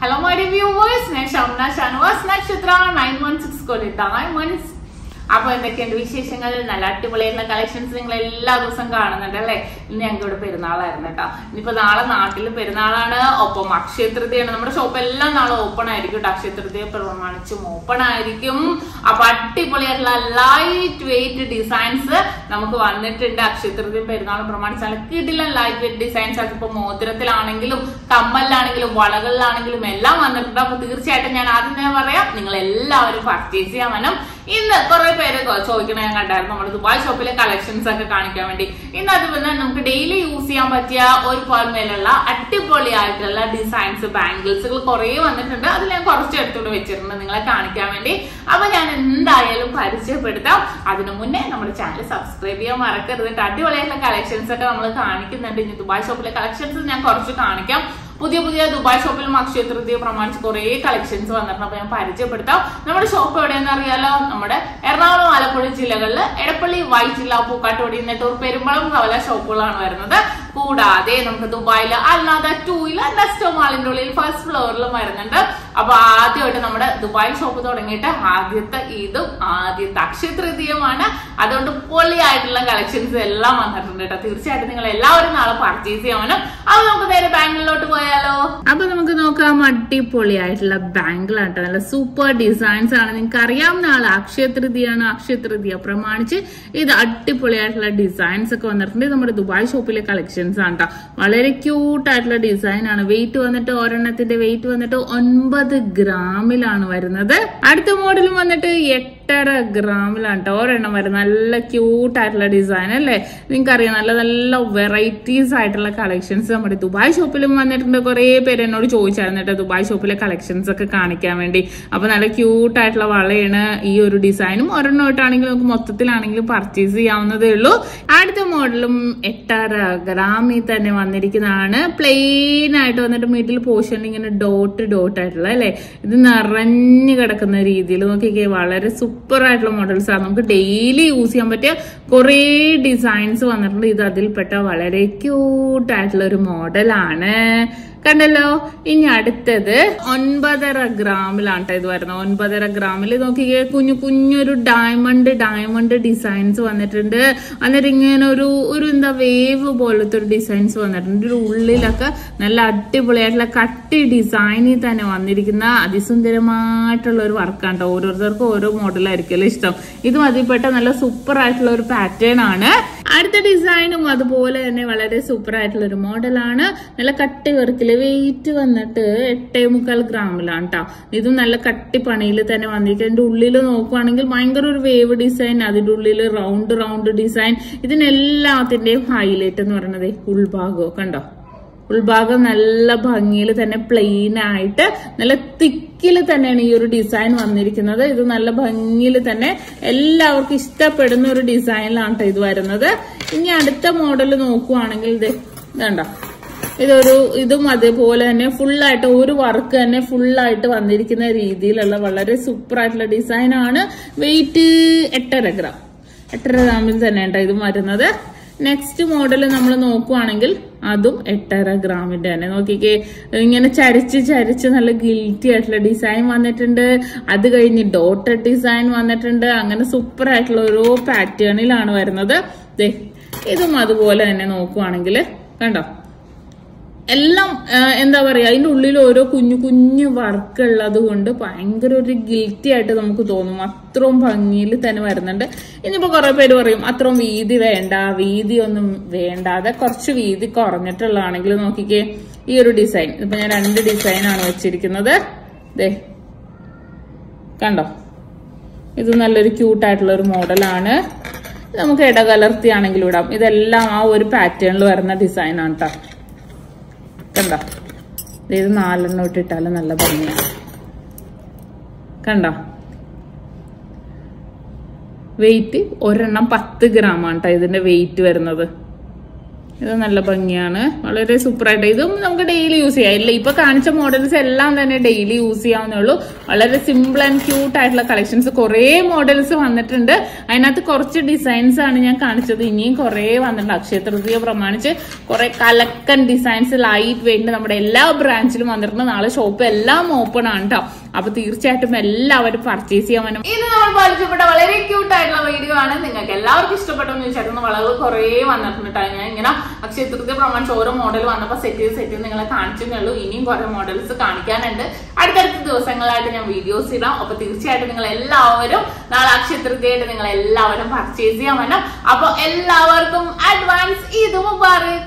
Hello my viewers, SHAMNA Nakshathra 916 diamonds. അപ്പോൾ എന്തൊക്കെയുണ്ട് വിശേഷങ്ങൾ? നല്ല അടിപൊളിയായിട്ടുള്ള കളക്ഷൻസ് നിങ്ങൾ എല്ലാ ദിവസവും കാണുന്നുണ്ട് അല്ലേ? ഇന്ന് ഞങ്ങൾക്ക് ഇവിടെ പെരുന്നാളായിരുന്നു കേട്ടോ. ഇനിയിപ്പോ നാളെ നാട്ടിൽ പെരുന്നാളാണ്, ഒപ്പം അക്ഷയ തൃതീയാണ്. നമ്മുടെ ഷോപ്പ് എല്ലാം നാളെ ഓപ്പൺ ആയിരിക്കും കേട്ടോ. അക്ഷയ തൃതീയെ പ്രമാണിച്ചും ഓപ്പൺ ആയിരിക്കും. അപ്പൊ അടിപൊളിയായിട്ടുള്ള ലൈറ്റ് വെയിറ്റ് ഡിസൈൻസ് നമുക്ക് വന്നിട്ടുണ്ട്. അക്ഷയ തൃതീയും പെരുന്നാളും പ്രമാണിച്ച് നല്ല കിടിലൻ ലൈറ്റ് വെയിറ്റ് ഡിസൈൻസ്. അതിപ്പോ മോതിരത്തിലാണെങ്കിലും കമ്മലിലാണെങ്കിലും വളകളിലാണെങ്കിലും എല്ലാം വന്നിട്ടുണ്ട്. അപ്പൊ തീർച്ചയായിട്ടും ഞാൻ ആദ്യം തന്നെ പറയാം, നിങ്ങൾ എല്ലാവരും പർച്ചേസ് ചെയ്യാൻ വേണം. ഇന്ന് കുറെ പേര് ചോദിക്കണ ഞാൻ കണ്ടായിരുന്നു നമ്മുടെ ദുബായ് ഷോപ്പിലെ കളക്ഷൻസ് ഒക്കെ കാണിക്കാൻ വേണ്ടി. ഇന്ന് അത് വന്ന് നമുക്ക് ഡെയിലി യൂസ് ചെയ്യാൻ പറ്റിയ ഒരു ഫോർമേലുള്ള അടിപൊളിയായിട്ടുള്ള ഡിസൈൻസ് ബാംഗിൾസുകൾ കുറെ വന്നിട്ടുണ്ട്. അതിൽ ഞാൻ കുറച്ച് എടുത്തോണ്ട് വെച്ചിട്ടുണ്ട് നിങ്ങളെ കാണിക്കാൻ വേണ്ടി. അപ്പൊ ഞാൻ എന്തായാലും പരിചയപ്പെടുത്താം. അതിനു മുന്നേ നമ്മുടെ ചാനൽ സബ്സ്ക്രൈബ് ചെയ്യാൻ മറക്കരുത്. അടിപൊളിയായിട്ടുള്ള കളക്ഷൻസ് ഒക്കെ നമ്മൾ കാണിക്കുന്നുണ്ട്. ഇനി ദുബായ് ഷോപ്പിലെ കളക്ഷൻസ് ഞാൻ കുറച്ച് കാണിക്കാം. പുതിയ പുതിയ ദുബായ് ഷോപ്പിലും അക്ഷയ തൃതീയ പ്രമാണിച്ച് കുറെ കളക്ഷൻസ് വന്നിട്ടുണ്ട്. അപ്പൊ ഞാൻ പരിചയപ്പെടുത്താം. നമ്മുടെ ഷോപ്പ് എവിടെയെന്ന് അറിയാലോ? നമ്മുടെ എറണാകുളം ആലപ്പുഴ ജില്ലകളിൽ എടപ്പള്ളി വൈറ്റില പൂക്കാട്ടോടി നെട്ടൂർ പെരുമ്പളം കവല ഷോപ്പുകളാണ് വരുന്നത്. കൂടാതെ നമുക്ക് ദുബായിൽ അല്ലാതെ 2 നെസ്റ്റോ മാളിന്റെ ഉള്ളിൽ ഫസ്റ്റ് ഫ്ലോറിലും വരുന്നുണ്ട്. അപ്പൊ ആദ്യമായിട്ട് നമ്മുടെ ദുബായ് ഷോപ്പ് തുടങ്ങിയിട്ട് ആദ്യത്തെ ഇതും ആദ്യത്തെ അക്ഷയ തൃതീയമാണ്. അതുകൊണ്ട് പൊളിയായിട്ടുള്ള കളക്ഷൻസ് എല്ലാം വന്നിട്ടുണ്ട് കേട്ടോ. തീർച്ചയായിട്ടും നിങ്ങൾ എല്ലാവരും നാളെ പർച്ചേസ് ചെയ്യാനും. അപ്പൊ നമുക്ക് നേരെ ബാംഗ്ലൂരിലോട്ട് പോയാലോ? അപ്പൊ നമുക്ക് നോക്കാം. അടിപൊളിയായിട്ടുള്ള ബാംഗിൾ ആട്ടോ. നല്ല സൂപ്പർ ഡിസൈൻസ് ആണ്. നിങ്ങൾക്ക് അറിയാവുന്ന ആള് അക്ഷയ തൃതീയാണ്. അക്ഷയ തൃതീയ പ്രമാണിച്ച് ഇത് അടിപൊളിയായിട്ടുള്ള ഡിസൈൻസ് ഒക്കെ വന്നിട്ടുണ്ട്. നമ്മുടെ ദുബായ് ഷോപ്പിലെ കളക്ഷൻസ് ആണ് കേട്ടോ. വളരെ ക്യൂട്ട് ആയിട്ടുള്ള ഡിസൈൻ ആണ്. വെയിറ്റ് വന്നിട്ട് ഒരെണ്ണത്തിന്റെ വെയിറ്റ് വന്നിട്ട് 9 ഗ്രാമിലാണ് വരുന്നത്. അടുത്ത മോഡലും വന്നിട്ട് 8.5 ഗ്രാമിലാണ് കേട്ടോ ഒരെണ്ണം വരുന്നത്. നല്ല ക്യൂട്ട് ആയിട്ടുള്ള ഡിസൈൻ അല്ലേ? നിങ്ങൾക്കറിയാം, നല്ല നല്ല വെറൈറ്റീസ് ആയിട്ടുള്ള കളക്ഷൻസ് നമ്മുടെ ദുബായ് ഷോപ്പിലും വന്നിട്ടുണ്ട്. കുറെ പേര് എന്നോട് ചോദിച്ചായിരുന്നു കേട്ടോ ദുബായ് ഷോപ്പിലെ കളക്ഷൻസ് ഒക്കെ കാണിക്കാൻ വേണ്ടി. അപ്പൊ നല്ല ക്യൂട്ട് ആയിട്ടുള്ള വളയാണ്. ഈ ഒരു ഡിസൈനും ഒരെണ്ണമായിട്ടാണെങ്കിലും നമുക്ക് മൊത്തത്തിലാണെങ്കിലും പർച്ചേസ് ചെയ്യാവുന്നതേ ഉള്ളൂ. അടുത്ത മോഡലും 8.5 ഗ്രാമിൽ തന്നെ വന്നിരിക്കുന്നതാണ്. പ്ലെയിൻ ആയിട്ട് വന്നിട്ട് മിഡിൽ പോർഷനിൽ ഇങ്ങനെ ഡോട്ട് ആയിട്ടുള്ള അല്ലെ, ഇത് നിറഞ്ഞു കിടക്കുന്ന രീതിയിൽ നോക്കിക്കേ. വളരെ സൂപ്പർ ആയിട്ടുള്ള മോഡൽസ് ആണ്. നമുക്ക് ഡെയിലി യൂസ് ചെയ്യാൻ പറ്റിയ കുറെ ഡിസൈൻസ് വന്നിട്ടുണ്ട്. ഇത് അതിൽപ്പെട്ട വളരെ ക്യൂട്ട് ആയിട്ടുള്ള ഒരു മോഡലാണ്. കണ്ടല്ലോ. ഇനി അടുത്തത് 9.5 ഗ്രാമിലാണ് കേട്ടോ ഇത് വരുന്നത്. 9.5 ഗ്രാമിൽ നോക്കിക്കേ, കുഞ്ഞൊരു ഡയമണ്ട് ഡിസൈൻസ് വന്നിട്ടുണ്ട്. അന്നേരം ഇങ്ങനെ ഒരു എന്താ വേവ് പോലത്തെ ഒരു ഡിസൈൻസ് വന്നിട്ടുണ്ട്. ഒരു ഉള്ളിലൊക്കെ നല്ല അടിപൊളിയായിട്ടുള്ള കട്ടി ഡിസൈനിൽ തന്നെ വന്നിരിക്കുന്ന അതിസുന്ദരമായിട്ടുള്ള ഒരു വർക്കാണ് കേട്ടോ. ഓരോരുത്തർക്കും ഓരോ മോഡലായിരിക്കുമല്ലോ ഇഷ്ടം. ഇതും അതിൽപ്പെട്ട നല്ല സൂപ്പർ ആയിട്ടുള്ള ഒരു പാറ്റേൺ ആണ്. അടുത്ത ഡിസൈനും അതുപോലെ തന്നെ വളരെ സൂപ്പർ ആയിട്ടുള്ള ഒരു മോഡലാണ്. നല്ല കട്ടി വർക്കില് വെയിറ്റ് വന്നിട്ട് 8.25 ഗ്രാമിലാണ് കേട്ടോ. ഇതും നല്ല കട്ടി പണിയിൽ തന്നെ വന്നിട്ട് അതിന്റെ ഉള്ളിൽ നോക്കുവാണെങ്കിൽ ഭയങ്കര ഒരു വേവ് ഡിസൈൻ, അതിന്റെ ഉള്ളിൽ റൗണ്ട് ഡിസൈൻ. ഇതിനെല്ലാത്തിന്റെയും ഹൈലൈറ്റ് എന്ന് പറയുന്നത് ഉൾഭാഗം കണ്ടോ. ഉൾഭാഗം നല്ല ഭംഗിയിൽ തന്നെ പ്ലെയിൻ ആയിട്ട് നല്ല തിക്കിൽ തന്നെയാണ് ഈ ഒരു ഡിസൈൻ വന്നിരിക്കുന്നത്. ഇത് നല്ല ഭംഗിയിൽ തന്നെ എല്ലാവർക്കും ഇഷ്ടപ്പെടുന്ന ഒരു ഡിസൈനിലാണ് കേട്ടോ ഇത് വരുന്നത്. ഇനി അടുത്ത മോഡൽ നോക്കുവാണെങ്കിൽ ഇത് കണ്ടോ, ഇതും അതേപോലെ തന്നെ ഫുള്ളായിട്ട് ഒരു വർക്ക് തന്നെ ഫുള്ളായിട്ട് വന്നിരിക്കുന്ന രീതിയിലുള്ള വളരെ സൂപ്പർ ആയിട്ടുള്ള ഡിസൈൻ ആണ്. വെയിറ്റ് 8.5 ഗ്രാമിൽ തന്നെ കേട്ടോ ഇതും വരുന്നത്. നെക്സ്റ്റ് മോഡൽ നമ്മൾ നോക്കുവാണെങ്കിൽ അതും 8.5 ഗ്രാമിന്റെ തന്നെ. നോക്കിക്കേ, ഇങ്ങനെ ചരിച്ച് നല്ല ഗിൽറ്റി ആയിട്ടുള്ള ഡിസൈൻ വന്നിട്ടുണ്ട്. അത് കഴിഞ്ഞ് ഡോട്ടഡ് ഡിസൈൻ വന്നിട്ടുണ്ട്. അങ്ങനെ സൂപ്പർ ആയിട്ടുള്ള ഓരോ പാറ്റേണിലാണ് വരുന്നത്. ഇതും അതുപോലെ തന്നെ നോക്കുവാണെങ്കിൽ കണ്ടോ, എല്ലാം എന്താ പറയാ, അതിന്റെ ഉള്ളിൽ ഓരോ കുഞ്ഞു വർക്ക് ഉള്ളത് കൊണ്ട് ഭയങ്കര ഒരു ഗിൽറ്റി ആയിട്ട് നമുക്ക് തോന്നും. അത്രയും ഭംഗിയിൽ തന്നെ വരുന്നുണ്ട്. ഇനിയിപ്പോ കുറെ പേര് പറയും അത്രയും വീതി വേണ്ട, വീതി ഒന്നും വേണ്ടാതെ കുറച്ച് വീതി കുറഞ്ഞിട്ടുള്ളതാണെങ്കിൽ നോക്കിക്കേ ഈ ഒരു ഡിസൈൻ. ഇപ്പൊ ഞാൻ 2 ഡിസൈനാണ് വെച്ചിരിക്കുന്നത്. കണ്ടോ, ഇത് നല്ലൊരു ക്യൂട്ടായിട്ടുള്ള ഒരു മോഡലാണ്. നമുക്ക് ഇടകലർത്തിയാണെങ്കിലും ഇടാം. ഇതെല്ലാം ആ ഒരു പാറ്റേണിൽ വരുന്ന ഡിസൈനാണ് കേട്ടോ. കണ്ടോ, ഇത് 4 ഇട്ടിട്ടാലും നല്ല ഭംഗിയാണ്. കണ്ടോ, വെയിറ്റ് ഒരെണ്ണം 10 ഗ്രാമാണ് കേട്ടോ ഇതിന്റെ വെയിറ്റ് വരുന്നത്. ഇത് നല്ല ഭംഗിയാണ്, വളരെ സൂപ്പർ ആയിട്ട്. ഇതും നമുക്ക് ഡെയിലി യൂസ് ചെയ്യാം. ഇല്ല, ഇപ്പൊ കാണിച്ച മോഡൽസ് എല്ലാം തന്നെ ഡെയിലി യൂസ് ചെയ്യാവുന്നേ ഉള്ളൂ. വളരെ സിമ്പിൾ ആൻഡ് ക്യൂട്ട് ആയിട്ടുള്ള കളക്ഷൻസ് കുറെ മോഡൽസ് വന്നിട്ടുണ്ട്. അതിനകത്ത് കുറച്ച് ഡിസൈൻസ് ആണ് ഞാൻ കാണിച്ചത്, ഇനിയും കുറെ വന്നിട്ടുണ്ട്. അക്ഷയ തൃതീയ പ്രമാണിച്ച് കുറെ കലക്കൻ ഡിസൈൻസ് ലൈറ്റ് വെയിറ്റ് നമ്മുടെ എല്ലാ ബ്രാഞ്ചിലും വന്നിട്ടുണ്ട്. നാളെ ഷോപ്പ് എല്ലാം ഓപ്പൺ ആണ് കേട്ടോ. അപ്പൊ തീർച്ചയായിട്ടും എല്ലാവരും പർച്ചേസ് ചെയ്യാൻ വേണം. ഇത് നമ്മൾ പരിചയപ്പെട്ട വളരെ ക്യൂട്ട് ആയിട്ടുള്ള വീഡിയോ ആണ്. നിങ്ങൾക്ക് എല്ലാവർക്കും ഇഷ്ടപ്പെട്ടെന്ന് ചോദിച്ചാൽ വളവ് കുറെ വന്നിട്ടുണ്ട് കേട്ടോ. ഞാൻ ഇങ്ങനെ അക്ഷയ തൃതീയ പ്രമാണിച്ച് ഓരോ മോഡൽ വന്നപ്പോ സെറ്റ് ചെയ്ത് നിങ്ങളെ കാണിച്ചേ ഉള്ളൂ. ഇനിയും കുറെ മോഡൽസ് കാണിക്കാനുണ്ട്. അടുത്തടുത്ത ദിവസങ്ങളായിട്ട് ഞാൻ വീഡിയോസ് ഇടാം. അപ്പൊ തീർച്ചയായിട്ടും നിങ്ങൾ എല്ലാവരും നാളെ അക്ഷയ തൃതീയായിട്ട് നിങ്ങൾ എല്ലാവരും പർച്ചേസ് ചെയ്യാൻ വേണം. അപ്പൊ എല്ലാവർക്കും അഡ്വാൻസ് ഈദ് മുബാറക്.